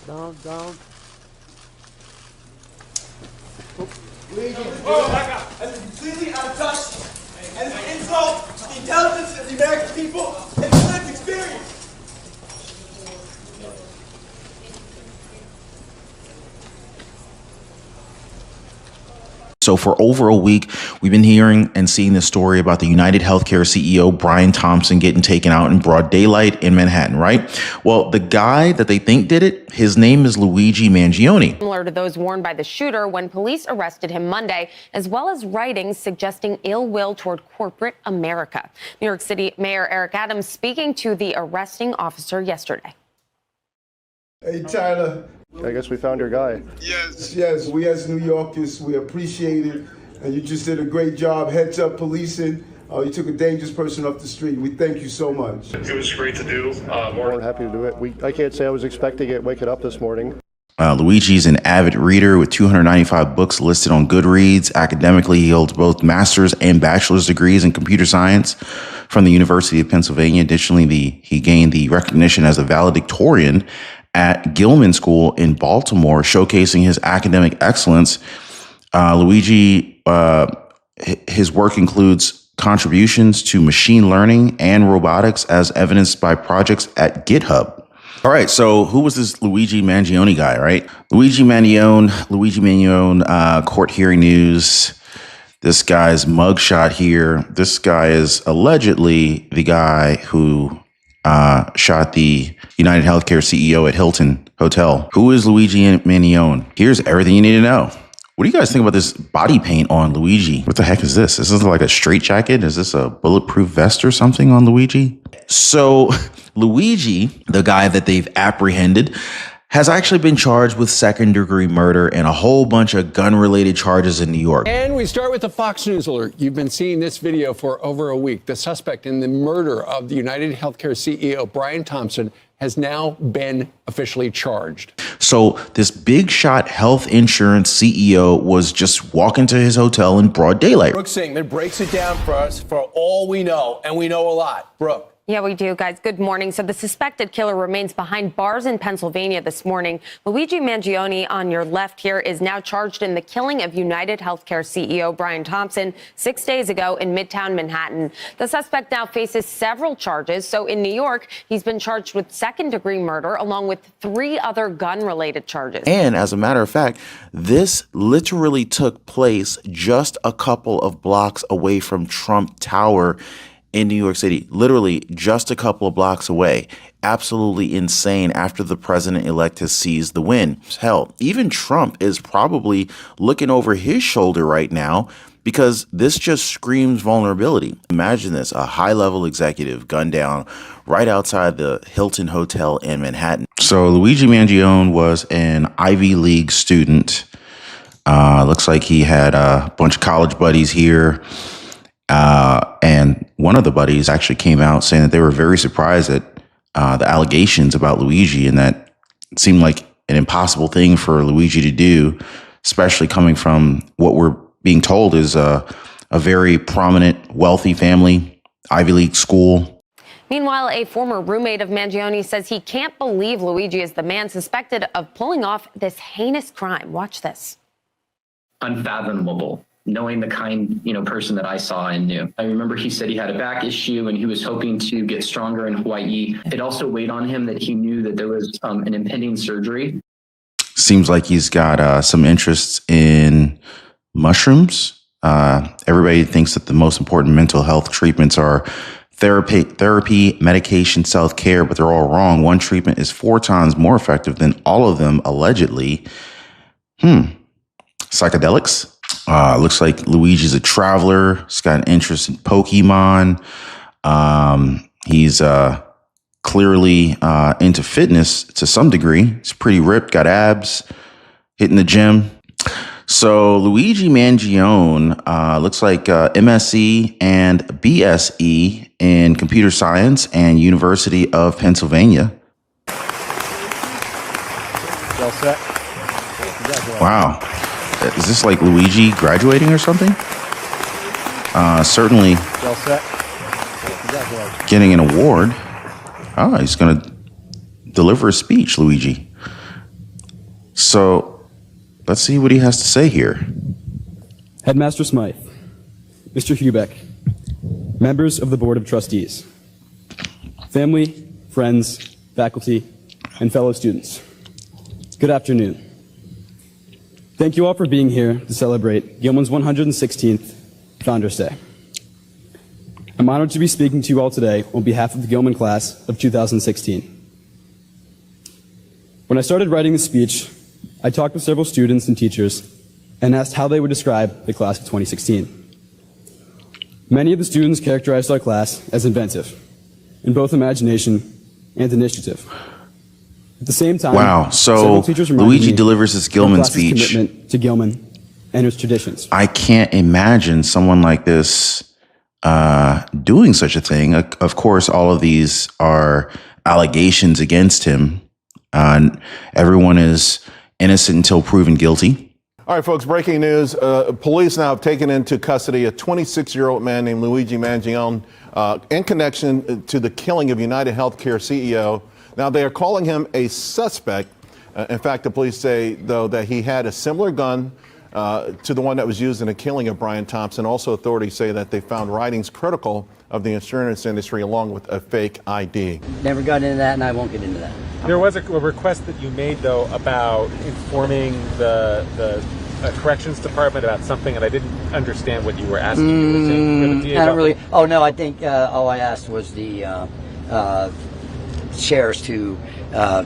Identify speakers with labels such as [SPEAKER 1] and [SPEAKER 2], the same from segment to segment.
[SPEAKER 1] Down.
[SPEAKER 2] Oh my God! That's completely out of touch, and it's an insult to the intelligence of the American people and the lived experience.
[SPEAKER 3] So for over a week, we've been hearing and seeing this story about the UnitedHealthcare CEO, Brian Thompson, getting taken out in broad daylight in Manhattan, right? Well, the guy that they think did it, his name is Luigi Mangione.
[SPEAKER 4] Similar to those worn by the shooter when police arrested him Monday, as well as writings suggesting ill will toward corporate America. New York City Mayor Eric Adams speaking to the arresting officer yesterday.
[SPEAKER 5] Hey, Tyler.
[SPEAKER 1] I guess we found your guy.
[SPEAKER 5] Yes, we as New Yorkers, we appreciate it. And you just did a great job. Heads up policing. You took a dangerous person off the street. We thank you so much.
[SPEAKER 6] It was great to do.
[SPEAKER 1] More than happy to do it. I can't say I was expecting it waking up this morning.
[SPEAKER 3] Luigi's an avid reader with 295 books listed on Goodreads. Academically, he holds both master's and bachelor's degrees in computer science from the University of Pennsylvania. Additionally, he gained the recognition as a valedictorian at Gilman School in Baltimore, showcasing his academic excellence. Luigi, his work includes contributions to machine learning and robotics as evidenced by projects at GitHub. All right, so who was this Luigi Mangione guy, right? Luigi Mangione, court hearing news. This guy's mugshot here. This guy is allegedly the guy who shot the UnitedHealthcare CEO at Hilton Hotel. Who is Luigi Mangione? Here's everything you need to know. What do you guys think about this body paint on Luigi? What the heck is this? Is this like a straitjacket? Is this a bulletproof vest or something on Luigi? So Luigi, the guy that they've apprehended, has actually been charged with second-degree murder and a whole bunch of gun-related charges in New York.
[SPEAKER 7] And we start with the Fox News alert. You've been seeing this video for over a week. The suspect in the murder of the UnitedHealthcare CEO, Brian Thompson, has now been officially charged.
[SPEAKER 3] So this big shot health insurance CEO was just walking to his hotel in broad daylight.
[SPEAKER 8] Brooke Singman breaks it down for us for all we know, and we know a lot. Brooke.
[SPEAKER 4] Yeah, we do, guys. Good morning. So the suspected killer remains behind bars in Pennsylvania this morning. Luigi Mangione, on your left here, is now charged in the killing of UnitedHealthcare CEO Brian Thompson 6 days ago in Midtown Manhattan. The suspect now faces several charges. So in New York, he's been charged with second-degree murder, along with 3 other gun-related charges.
[SPEAKER 3] And as a matter of fact, this literally took place just a couple of blocks away from Trump Tower in New York City, literally just a couple of blocks away. Absolutely insane after the president-elect has seized the win. Hell, even Trump is probably looking over his shoulder right now because this just screams vulnerability. Imagine this, a high-level executive gunned down right outside the Hilton Hotel in Manhattan. So Luigi Mangione was an Ivy League student. Looks like he had a bunch of college buddies here. And one of the buddies actually came out saying that they were very surprised at the allegations about Luigi, and that it seemed like an impossible thing for Luigi to do, especially coming from what we're being told is a very prominent, wealthy family, Ivy League school.
[SPEAKER 4] Meanwhile, a former roommate of Mangione says he can't believe Luigi is the man suspected of pulling off this heinous crime. Watch this.
[SPEAKER 9] Unfathomable, knowing the kind, person that I saw and knew. I remember he said he had a back issue and he was hoping to get stronger in Hawaii. It also weighed on him that he knew that there was an impending surgery.
[SPEAKER 3] Seems like he's got some interests in mushrooms. Everybody thinks that the most important mental health treatments are therapy, medication, self-care, but they're all wrong. One treatment is 4 times more effective than all of them, allegedly. Psychedelics. Looks like Luigi's a traveler. He's got an interest in Pokemon. He's clearly into fitness to some degree. He's pretty ripped, got abs, hitting the gym. So Luigi Mangione looks like MSc and BSc in computer science and University of Pennsylvania.
[SPEAKER 1] All set.
[SPEAKER 3] Wow. Is this like Luigi graduating or something? Certainly
[SPEAKER 1] All set.
[SPEAKER 3] getting an award. Oh, he's going to deliver a speech, Luigi. So let's see what he has to say here.
[SPEAKER 6] Headmaster Smythe, Mr. Hubeck, members of the Board of Trustees, family, friends, faculty, and fellow students, good afternoon. Thank you all for being here to celebrate Gilman's 116th Founders Day. I'm honored to be speaking to you all today on behalf of the Gilman class of 2016. When I started writing the speech, I talked with several students and teachers and asked how they would describe the class of 2016. Many of the students characterized our class as inventive, in both imagination and initiative. At the same time,
[SPEAKER 3] Wow, so
[SPEAKER 6] several teachers reminded
[SPEAKER 3] Luigi
[SPEAKER 6] me
[SPEAKER 3] delivers his
[SPEAKER 6] of
[SPEAKER 3] Gilman
[SPEAKER 6] our class's
[SPEAKER 3] speech.
[SPEAKER 6] commitment to Gilman and its traditions.
[SPEAKER 3] I can't imagine someone like this doing such a thing. Of course, all of these are allegations against him. Everyone is innocent until proven guilty.
[SPEAKER 10] All right, folks, breaking news. Police now have taken into custody a 26-year-old man named Luigi Mangione in connection to the killing of UnitedHealthcare CEO. Now, they are calling him a suspect. In fact, the police say, though, that he had a similar gun to the one that was used in the killing of Brian Thompson. Also, authorities say that they found writings critical of the insurance industry along with a fake ID.
[SPEAKER 11] Never got into that, and I won't get into that.
[SPEAKER 12] There was a request that you made, though, about informing the corrections department about something, and I didn't understand what you were asking. You were saying for the
[SPEAKER 11] I don't really. Oh no, I think all I asked was the sheriffs to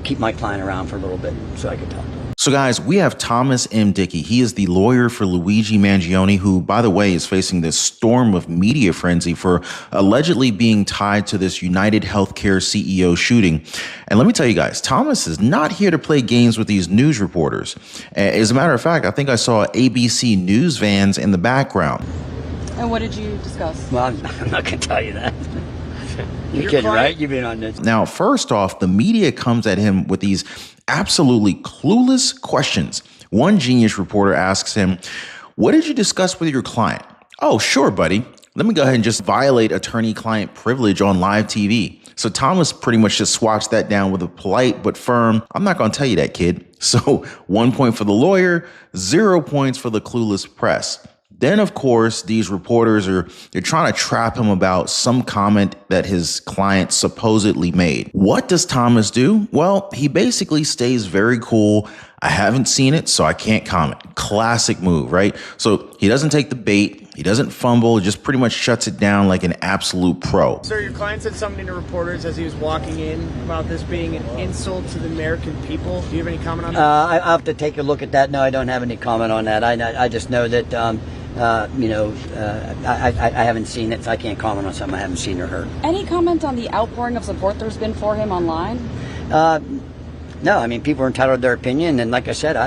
[SPEAKER 11] keep my client around for a little bit so I could talk to him.
[SPEAKER 3] So guys, we have Thomas M. Dickey. He is the lawyer for Luigi Mangione, who, by the way, is facing this storm of media frenzy for allegedly being tied to this UnitedHealthcare CEO shooting. And let me tell you guys, Thomas is not here to play games with these news reporters. As a matter of fact, I think I saw ABC News vans in the background.
[SPEAKER 13] And what did you discuss?
[SPEAKER 11] Well, I'm not going to tell you that. You're kidding, right? You've been on this.
[SPEAKER 3] Now, first off, the media comes at him with these absolutely clueless questions. One genius reporter asks him, "What did you discuss with your client?" "Oh, sure, buddy. Let me go ahead and just violate attorney-client privilege on live TV." So Thomas pretty much just swats that down with a polite but firm, "I'm not going to tell you that, kid." So 1 point for the lawyer, 0 points for the clueless press. Then, of course, these reporters they're trying to trap him about some comment that his client supposedly made. What does Thomas do? Well, he basically stays very cool. "I haven't seen it, so I can't comment." Classic move, right? So he doesn't take the bait. He doesn't fumble. He just pretty much shuts it down like an absolute pro.
[SPEAKER 14] Sir, your client said something to reporters as he was walking in about this being an insult to the American people. Do you have any comment on that?
[SPEAKER 11] I have to take a look at that. No, I don't have any comment on that. I just know that, I haven't seen it, so I can't comment on something I haven't seen or heard.
[SPEAKER 13] Any comment on the outpouring of support there's been for him online?
[SPEAKER 11] No, I mean, people are entitled to their opinion, and like I said,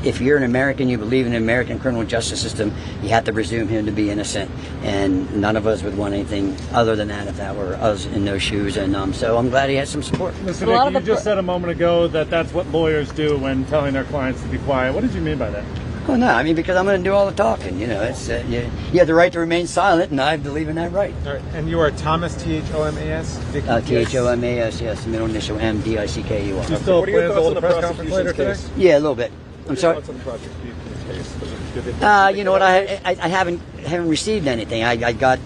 [SPEAKER 11] if you're an American, you believe in the American criminal justice system, you have to presume him to be innocent, and none of us would want anything other than that if that were us in those shoes, and so I'm glad he has some support.
[SPEAKER 12] Mr. Dickey, you just said a moment ago that that's what lawyers do when telling their clients to be quiet. What did you mean by that?
[SPEAKER 11] Oh, no, I mean, because I'm going to do all the talking, it's you have the right to remain silent, and I believe in that right.
[SPEAKER 12] All right. And you are Thomas, Thomas, Dickey?
[SPEAKER 11] Thomas, yes, middle initial M, Dickey.
[SPEAKER 12] You still have plans to hold a press conference later today?
[SPEAKER 11] Yeah, a little bit. I'm sorry.
[SPEAKER 12] What's on the prosecution's case?
[SPEAKER 11] You know what? I haven't received anything. I got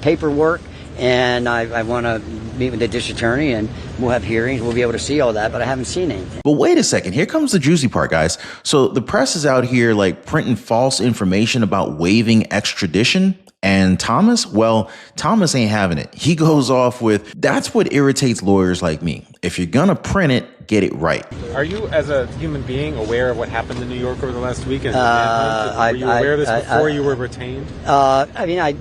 [SPEAKER 11] paperwork, and I want to meet with the district attorney, and we'll have hearings. We'll be able to see all that, but I haven't seen anything.
[SPEAKER 3] But wait a second. Here comes the juicy part, guys. So the press is out here like printing false information about waiving extradition. And Thomas, well, Thomas ain't having it. He goes off with, "That's what irritates lawyers like me. If you're going to print it, get it right."
[SPEAKER 12] Are you, as a human being, aware of what happened in New York over the last week? Were you aware of this before you were retained?
[SPEAKER 11] I mean, I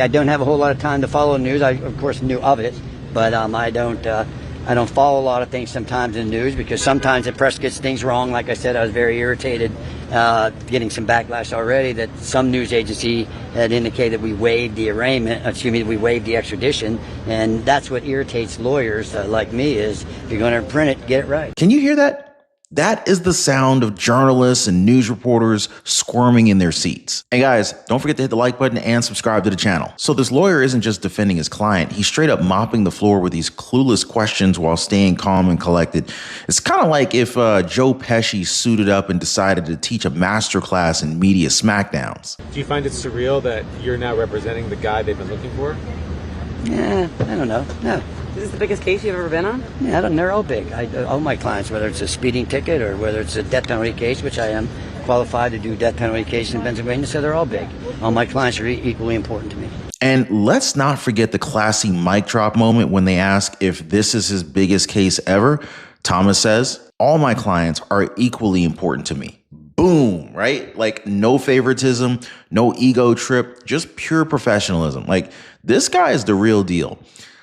[SPEAKER 11] don't have a whole lot of time to follow the news. I, of course, knew of it, but I don't follow a lot of things sometimes in the news because sometimes the press gets things wrong. Like I said, I was very irritated, getting some backlash already that some news agency had indicated we waived the we waived the extradition, and that's what irritates lawyers like me is if you're going to print it, get it right.
[SPEAKER 3] Can you hear that? That is the sound of journalists and news reporters squirming in their seats. Hey guys, don't forget to hit the like button and subscribe to the channel. So this lawyer isn't just defending his client, he's straight up mopping the floor with these clueless questions while staying calm and collected. It's kind of like if Joe Pesci suited up and decided to teach a masterclass in media smackdowns.
[SPEAKER 12] Do you find it surreal that you're now representing the guy they've been looking for?
[SPEAKER 11] Yeah, I don't know. No.
[SPEAKER 15] Is this the biggest case you've ever been on?
[SPEAKER 11] Yeah, they're all big. All my clients, whether it's a speeding ticket or whether it's a death penalty case, which I am qualified to do death penalty cases in Pennsylvania, so they're all big. All my clients are equally important to me.
[SPEAKER 3] And let's not forget the classy mic drop moment when they ask if this is his biggest case ever. Thomas says, all my clients are equally important to me. Boom, right? Like no favoritism, no ego trip, just pure professionalism. Like this guy is the real deal.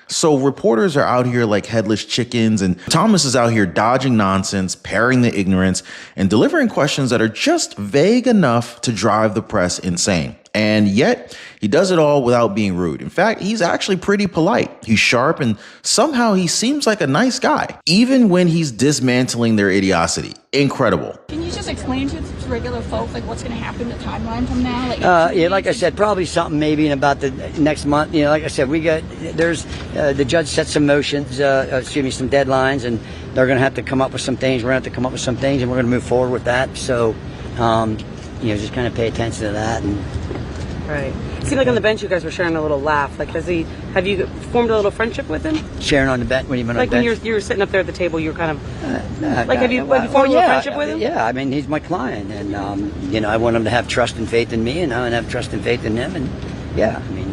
[SPEAKER 3] So reporters are out here like headless chickens, and Thomas is out here dodging nonsense, parrying the ignorance, and delivering questions that are just vague enough to drive the press insane. And yet, he does it all without being rude. In fact, he's actually pretty polite. He's sharp, and somehow he seems like a nice guy, even when he's dismantling their idiocy. Incredible.
[SPEAKER 16] Can you just explain to regular folk like what's going to happen, the timeline from now?
[SPEAKER 11] Yeah, like I said, probably something maybe in about the next month. You know, like I said, the judge set some motions, some deadlines, and they're going to have to come up with some things. We're going to have to come up with some things, and we're going to move forward with that. So, just kind of pay attention to that. And
[SPEAKER 15] right. It seemed like on the bench you guys were sharing a little laugh. Like, have you formed a little friendship with him?
[SPEAKER 11] Sharing on the bench? What do you mean on the bench?
[SPEAKER 15] Like when you were sitting up there at the table, you were kind of have you formed a little friendship with him?
[SPEAKER 11] Yeah, I mean, he's my client, and I want him to have trust and faith in me, and I want to have trust and faith in him, and yeah, I mean,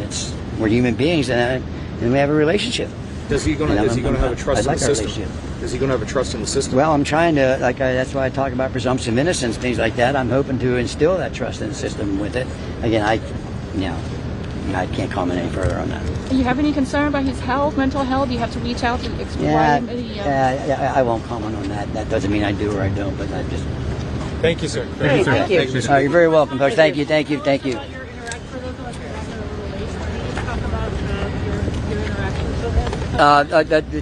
[SPEAKER 11] we're human beings, and we have a relationship.
[SPEAKER 17] Is he going to have a trust in the system? Is he going to have a trust in the system?
[SPEAKER 11] Well, I'm trying to, that's why I talk about presumption of innocence, things like that. I'm hoping to instill that trust in the system with it. Again, I can't comment any further on that.
[SPEAKER 16] Do you have any concern about his health, mental health? Do you have to reach out to explain?
[SPEAKER 11] I won't comment on that. That doesn't mean I do or I don't, but I just...
[SPEAKER 12] Thank you, sir.
[SPEAKER 15] Thank you.
[SPEAKER 11] You're very welcome, folks. Thank you.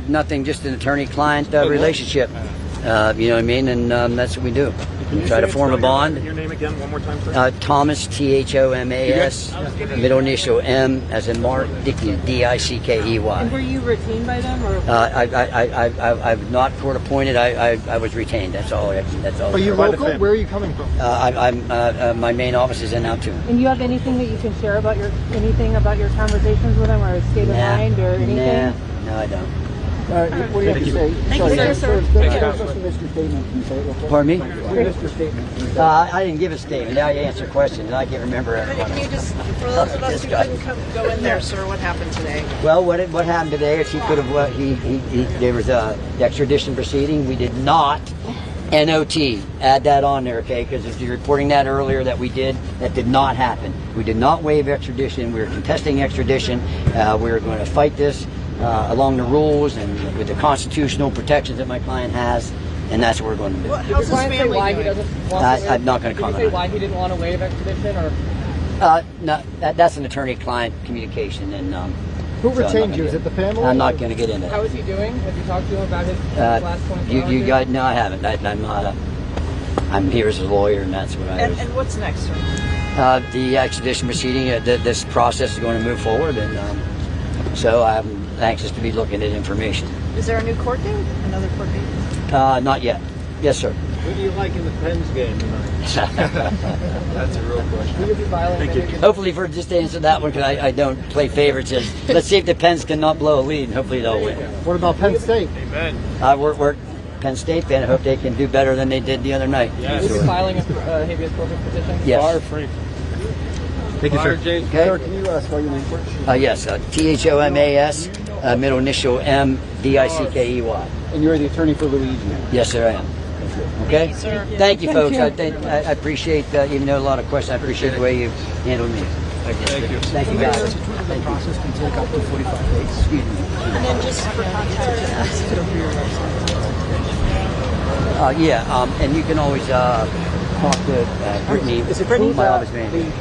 [SPEAKER 11] Nothing, just an attorney-client relationship. You know what I mean? And that's what we do. We try to form a bond.
[SPEAKER 12] Your name again, one more time, sir?
[SPEAKER 11] Thomas, Thomas, middle initial M as in Mark, Dickey, Dickey.
[SPEAKER 15] And were you retained by them, or?
[SPEAKER 11] I'm not court appointed. I was retained. That's all.
[SPEAKER 17] Are you local? Where are you coming from?
[SPEAKER 11] My main office is in Altoona.
[SPEAKER 18] And you have anything that you can share about your conversations with him, or his state of mind, or anything?
[SPEAKER 11] No, I don't.
[SPEAKER 17] What do you have to say?
[SPEAKER 16] Thank you, sir.
[SPEAKER 11] Pardon me? I didn't give a statement. Now you answer questions. I can't remember everyone.
[SPEAKER 15] Can you just, for those of us who couldn't go in there, sir, what happened today?
[SPEAKER 11] Well, what happened today is he could have, there was a extradition proceeding. We did not, NOT, add that on there, okay? Because as you're reporting that earlier that did not happen. We did not waive extradition. We were contesting extradition. We were going to fight this along the rules and with the constitutional protections that my client has, and that's what we're going to do.
[SPEAKER 15] How's his family doing?
[SPEAKER 11] I'm not going to comment.
[SPEAKER 18] Did you say why he didn't want to waive extradition, or?
[SPEAKER 11] No, that's an attorney-client communication, and
[SPEAKER 17] who retained you? Is it the family?
[SPEAKER 11] I'm not going to get into
[SPEAKER 18] How
[SPEAKER 11] that.
[SPEAKER 18] is he doing? Have you talked to him about his last 24 hours?
[SPEAKER 11] You guys? No, I haven't. I'm not. I'm here as a lawyer, and that's what I.
[SPEAKER 15] And what's next, sir?
[SPEAKER 11] The extradition proceeding. This process is going to move forward, and so I'm anxious to be looking at information.
[SPEAKER 15] Is there a new court date? Another court date?
[SPEAKER 11] Not yet. Yes, sir.
[SPEAKER 17] Who do you like in the Pens game tonight? That's a real question.
[SPEAKER 18] Will you be filing
[SPEAKER 17] Thank you.
[SPEAKER 11] Hopefully, just to answer that one, because I don't play favorites. Let's see if the Pens cannot blow a lead, and hopefully they'll win.
[SPEAKER 17] What about Penn State?
[SPEAKER 12] Amen.
[SPEAKER 11] We're Penn State fan. I hope they can do better than they did the other night.
[SPEAKER 18] Will you be filing a habeas corpus petition?
[SPEAKER 11] Yes.
[SPEAKER 17] Bar free.
[SPEAKER 12] Thank you, sir.
[SPEAKER 11] Okay.
[SPEAKER 17] Sir, can you spell your name for us?
[SPEAKER 11] Yes, Thomas, middle initial M, Dickey.
[SPEAKER 17] And you're the attorney for Luigi?
[SPEAKER 11] Yes, sir, I am. Okay? Thank you, folks. I appreciate, even though a lot of questions, I appreciate the way you handled me.
[SPEAKER 17] Thank you.
[SPEAKER 11] Thank you, guys.
[SPEAKER 17] The process can take up to 45 days.
[SPEAKER 11] Excuse me.
[SPEAKER 15] And then just for context.
[SPEAKER 11] And you can always talk to Brittany.
[SPEAKER 15] Is it Brittany?
[SPEAKER 11] My office manager.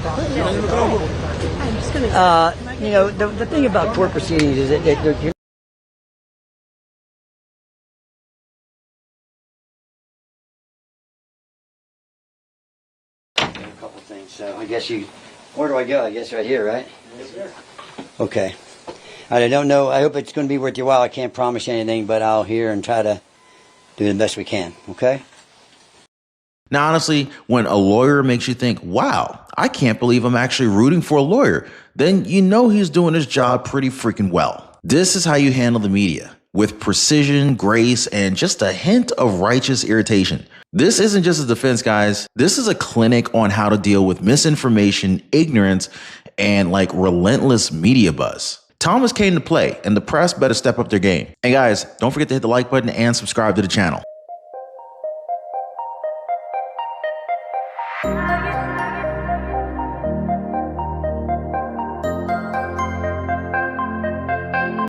[SPEAKER 11] The thing about court proceedings is that you're thing. So I guess where do I go? I guess right here, right?
[SPEAKER 17] Yes, sir.
[SPEAKER 11] Okay. I don't know. I hope it's going to be worth your while. I can't promise you anything, but I'll hear and try to do the best we can. Okay?
[SPEAKER 3] Now, honestly, when a lawyer makes you think, wow, I can't believe I'm actually rooting for a lawyer, then you know he's doing his job pretty freaking well. This is how you handle the media, with precision, grace, and just a hint of righteous irritation. This isn't just a defense, guys. This is a clinic on how to deal with misinformation, ignorance, and like relentless media buzz. Thomas came to play, and the press better step up their game. And guys, don't forget to hit the like button and subscribe to the channel.